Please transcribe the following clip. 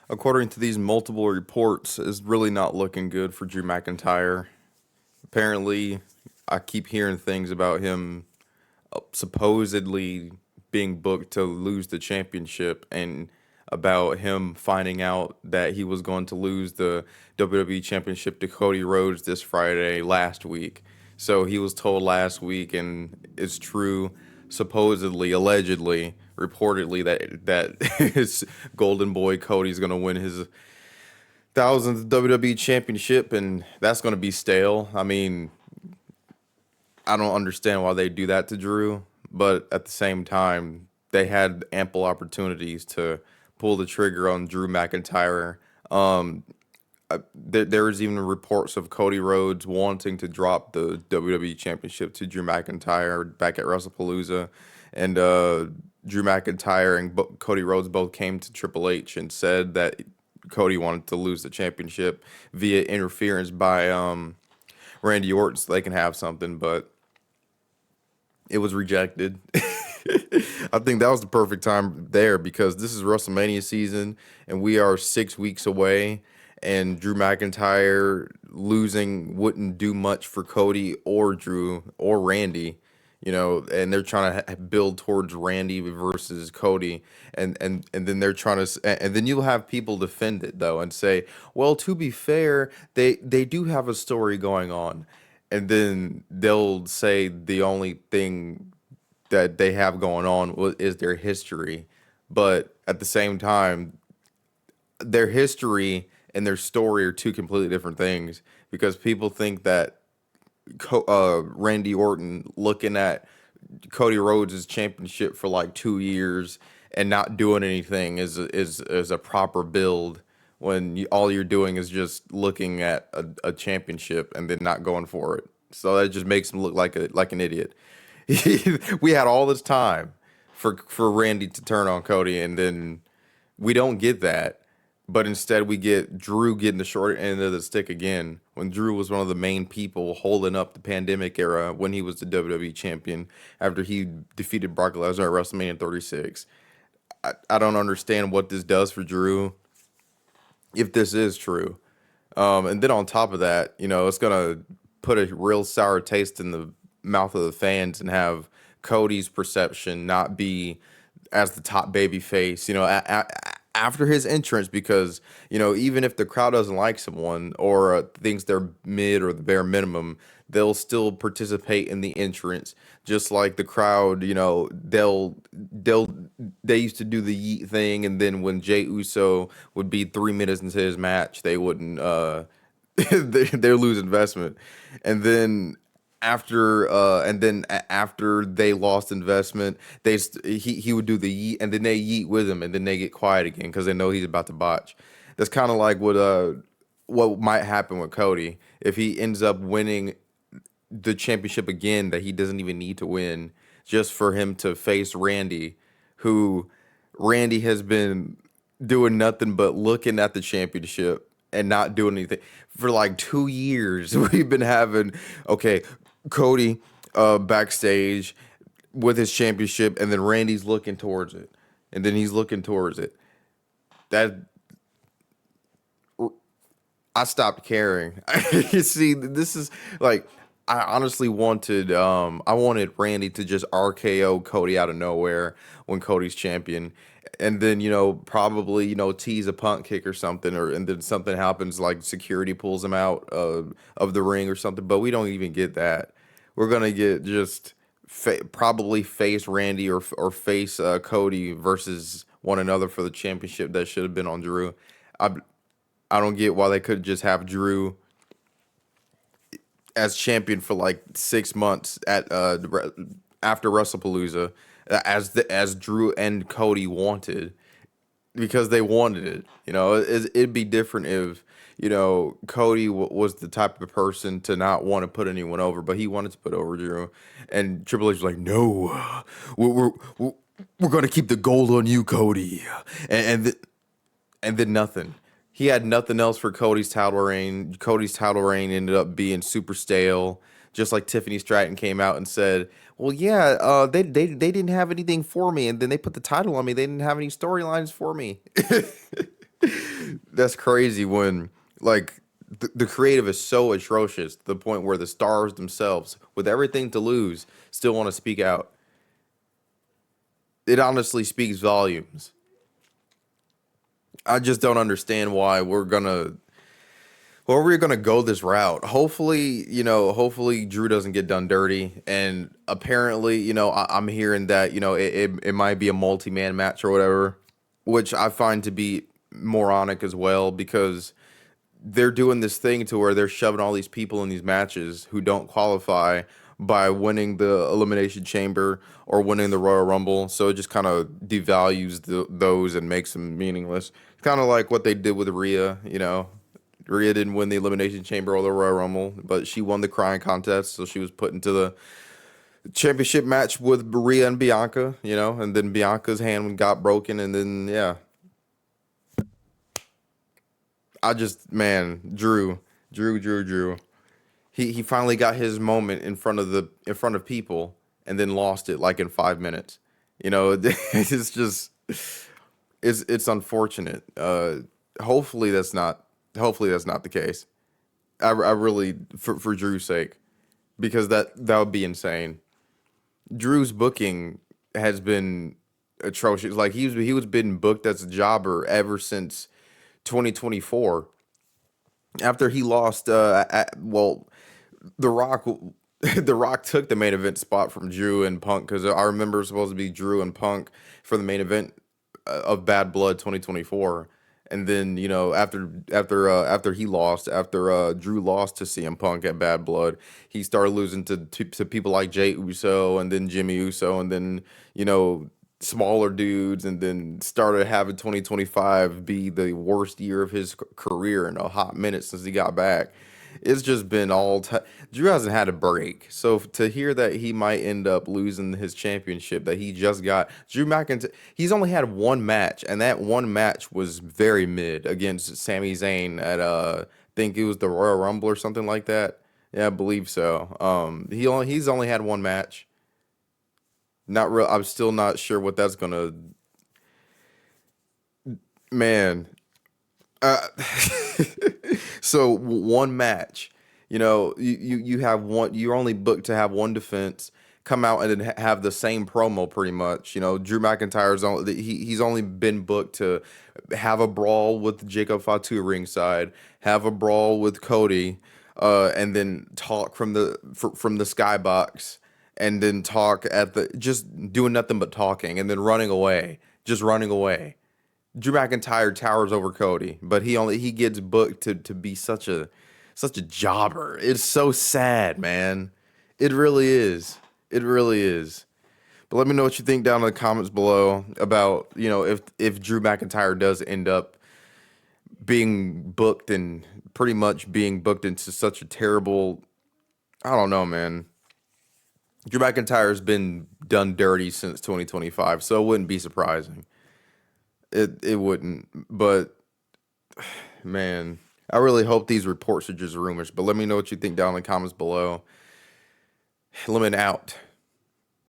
according to these multiple reports, is really not looking good for Drew McIntyre. Apparently, I keep hearing things about him supposedly being booked to lose the championship and about him finding out that he was going to lose the WWE championship to Cody Rhodes this Friday last week. So he was told last week, and it's true, supposedly, allegedly, reportedly that his golden boy Cody's going to win his thousandth WWE championship, and that's going to be stale. I mean, I don't understand why they do that to Drew, but at the same time, they had ample opportunities to pull the trigger on Drew McIntyre. Um, there was even reports of Cody Rhodes wanting to drop the WWE Championship to Drew McIntyre back at WrestlePalooza, and Drew McIntyre and Cody Rhodes both came to Triple H and said that Cody wanted to lose the championship via interference by Randy Orton so they can have something, but it was rejected. I think that was the perfect time there because this is WrestleMania season and we are 6 weeks away. And Drew McIntyre losing wouldn't do much for Cody or Drew or Randy, and they're trying to build towards Randy versus Cody, and then they're trying to, and then you'll have people defend it though and say, well, to be fair, they do have a story going on, and then they'll say the only thing that they have going on is their history, but at the same time, their history and their story are two completely different things because people think that Randy Orton looking at Cody Rhodes' championship for like 2 years and not doing anything is a proper build when all you're doing is just looking at a championship and then not going for it. So that just makes him look like an idiot. We had all this time for Randy to turn on Cody, and then we don't get that. But instead, we get Drew getting the short end of the stick again when Drew was one of the main people holding up the pandemic era when he was the WWE champion after he defeated Brock Lesnar at WrestleMania 36. I don't understand what this does for Drew if this is true. And then on top of that, it's going to put a real sour taste in the mouth of the fans and have Cody's perception not be as the top baby face, after his entrance, because even if the crowd doesn't like someone or thinks they're mid or the bare minimum, they'll still participate in the entrance, just like the crowd. They used to do the yeet thing, and then when Jey Uso would be 3 minutes into his match, they wouldn't. They lose investment, and then after they lost investment, he would do the yeet, and then they yeet with him, and then they get quiet again because they know he's about to botch. That's kind of like what might happen with Cody if he ends up winning the championship again that he doesn't even need to win, just for him to face Randy, who Randy has been doing nothing but looking at the championship and not doing anything for like 2 years. We've been having, okay, Cody backstage with his championship, and then Randy's looking towards it, and then he's looking towards it. That I stopped caring. You see, this is like I honestly wanted I wanted Randy to just RKO Cody out of nowhere when Cody's champion. And then, probably, tease a punt kick or something, and then something happens like security pulls him out of the ring or something. But we don't even get that. We're gonna get just probably face Randy or face Cody versus one another for the championship that should have been on Drew. I I don't get why they could just have Drew as champion for like 6 months at after WrestlePalooza, as Drew and Cody wanted, because they wanted it. It'd be different if Cody was the type of person to not want to put anyone over, but he wanted to put over Drew, and Triple H was like, no, we're gonna keep the gold on you, Cody, and then nothing. He had nothing else for Cody's title reign. Cody's title reign ended up being super stale. Just like Tiffany Stratton came out and said, "Well, yeah, they didn't have anything for me, and then they put the title on me. They didn't have any storylines for me." that's crazy when like the creative is so atrocious to the point where the stars themselves, with everything to lose, still want to speak out. It honestly speaks volumes. I just don't understand why we're gonna go this route. Hopefully, hopefully Drew doesn't get done dirty. And apparently, I'm hearing that it might be a multi-man match or whatever, which I find to be moronic as well because they're doing this thing to where they're shoving all these people in these matches who don't qualify by winning the elimination chamber or winning the Royal Rumble. So it just kind of devalues those and makes them meaningless. Kind of like what they did with Rhea. Rhea didn't win the elimination chamber or the Royal Rumble, but she won the crying contest, so she was put into the championship match with Rhea and Bianca. And then Bianca's hand got broken, and then yeah, man, Drew. He finally got his moment in front of people, and then lost it like in 5 minutes. It's just it's unfortunate. Hopefully that's not hopefully that's not the case. I really for Drew's sake, because that would be insane. Drew's booking has been atrocious. Like he was been booked as a jobber ever since 2024 after he lost the Rock the Rock took the main event spot from Drew and Punk because I remember it was supposed to be Drew and Punk for the main event of Bad Blood 2024. And then after he lost, after Drew lost to CM Punk at Bad Blood, he started losing to people like Jay Uso and then Jimmy Uso and then smaller dudes, and then started having 2025 be the worst year of his career in a hot minute since he got back. It's just been Drew hasn't had a break. So to hear that he might end up losing his championship that he just got, Drew McIntyre, he's only had one match, and that one match was very mid against Sami Zayn at think it was the Royal Rumble or something like that. Yeah, I believe so. He's only had one match. Not real. I'm still not sure what that's gonna. Man, uh, so one match, you have one. You're only booked to have one defense. Come out and then have the same promo, pretty much. Drew McIntyre's he's only been booked to have a brawl with Jacob Fatu ringside, have a brawl with Cody, and then talk from the skybox, and then talk at the just doing nothing but talking, and then running away, just running away. Drew McIntyre towers over Cody, but he gets booked to be such a jobber. It's so sad, man. It really is. It really is. But let me know what you think down in the comments below about, if Drew McIntyre does end up being booked and pretty much being booked into such a terrible, I don't know, man. Drew McIntyre's been done dirty since 2025, so it wouldn't be surprising. It wouldn't, but man, I really hope these reports are just rumors. But let me know what you think down in the comments below. Lemon out.